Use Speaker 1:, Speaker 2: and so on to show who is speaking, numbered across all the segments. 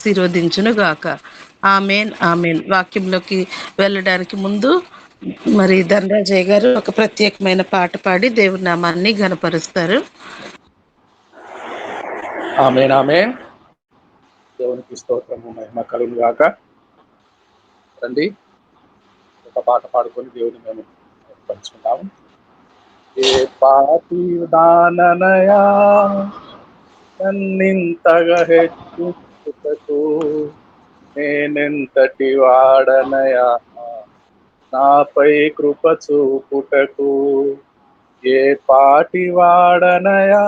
Speaker 1: ఆశీర్వదించును గాక. ఆమేన్, ఆమేన్. వాక్యంలోకి వెళ్ళడానికి ముందు మరి ధనరాజయ్య గారు ఒక ప్రత్యేకమైన పాట పాడి దేవుని నామాన్ని ఘనపరుస్తారు.
Speaker 2: ఆమేన్, ఆమేన్. దేవునికి స్తోత్రము, మహిమ కలుగును గాక. రండి, ఒక పాట పాడుకొని దేవుని మేము పంచుకుంటాము. ఏ పాటి దాననయా నన్నింతగా హెచ్చించుటకు, నేనెంతటి వాడనయా నాపై కృప చూపుటకు. ఏ పాటి వాడనయా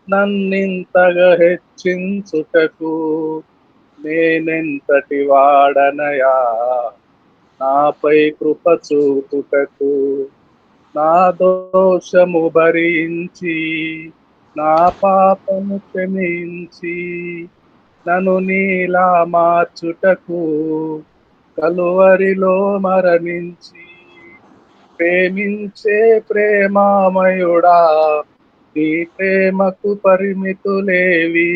Speaker 2: నన్నింతగా హెచ్చించుటకు, నేనెంతటి వాడనయా నాపై కృప చూపుటకు. నా దోషము భరించి నా పాపము క్షమించి నన్ను నీలా మార్చుటకు కలువరిలో మరణించి ప్రేమించే ప్రేమామయుడా, నీ ప్రేమకు పరిమితులేవి.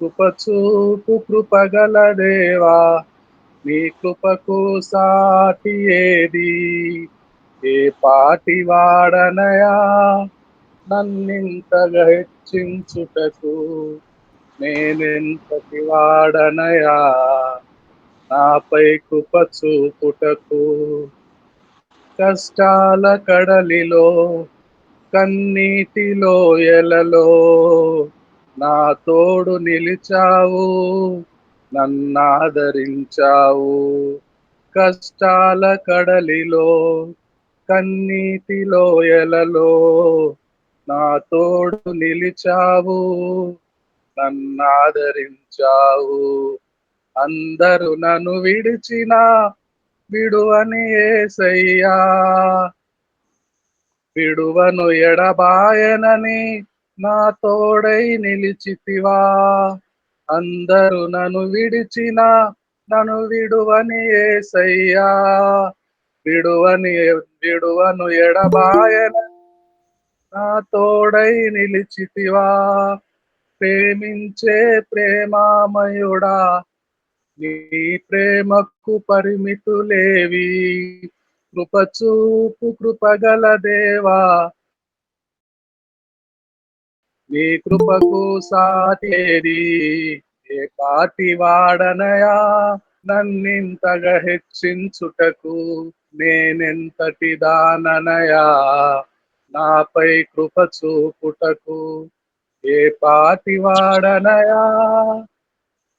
Speaker 2: కృపచూపు కృపగల దేవా, నీ కృపకు సాటి ఏది. ఏ పాటి వాడనయా నన్నింతగా హెచ్చించుటకు, నేనెంతటి వాడనయా నాపై కృప చూపుటకు. కష్టాల కడలిలో కన్నీటిలో ఎలలో నా తోడు నిలిచావు, నన్నాదరించావు. కష్టాల కడలిలో కన్నీటిలో ఎలలో నా తోడు నిలిచావు, నన్నాదరించావు. అందరూ నన్ను విడిచిన విడువని యేసయ్యా, విడువను ఎడబాయనని నా తోడై నిలిచితివా. అందరూ నన్ను విడిచిన నన్ను విడువని యేసయ్యా, విడువను ఎడబాయనని నా తోడై నిలిచితివా. ప్రేమించే ప్రేమామయుడా, నీ ప్రేమకు పరిమితులేవి. కృపచూపు కృపగల దేవా, నీ కృపకు సాటేది. ఏ పాటి వాడనయా నన్నింతగా హెచ్చించుటకు, నేనెంతటి దాననయా నాపై కృప చూపుటకు. ఏ పాటి వాడనయా.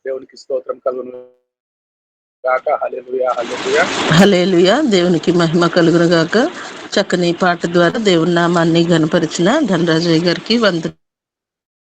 Speaker 2: దేవునికి స్తోత్రం కలుగును గాక. హల్లెలూయా, హల్లెలూయా.
Speaker 1: హల్లెలూయా. దేవునికి మహిమ కలుగును గాక. చక్కని పాట ద్వారా దేవుని నామాన్ని ఘనపరిచిన ధనరాజయ్య గారికి వందనాలు.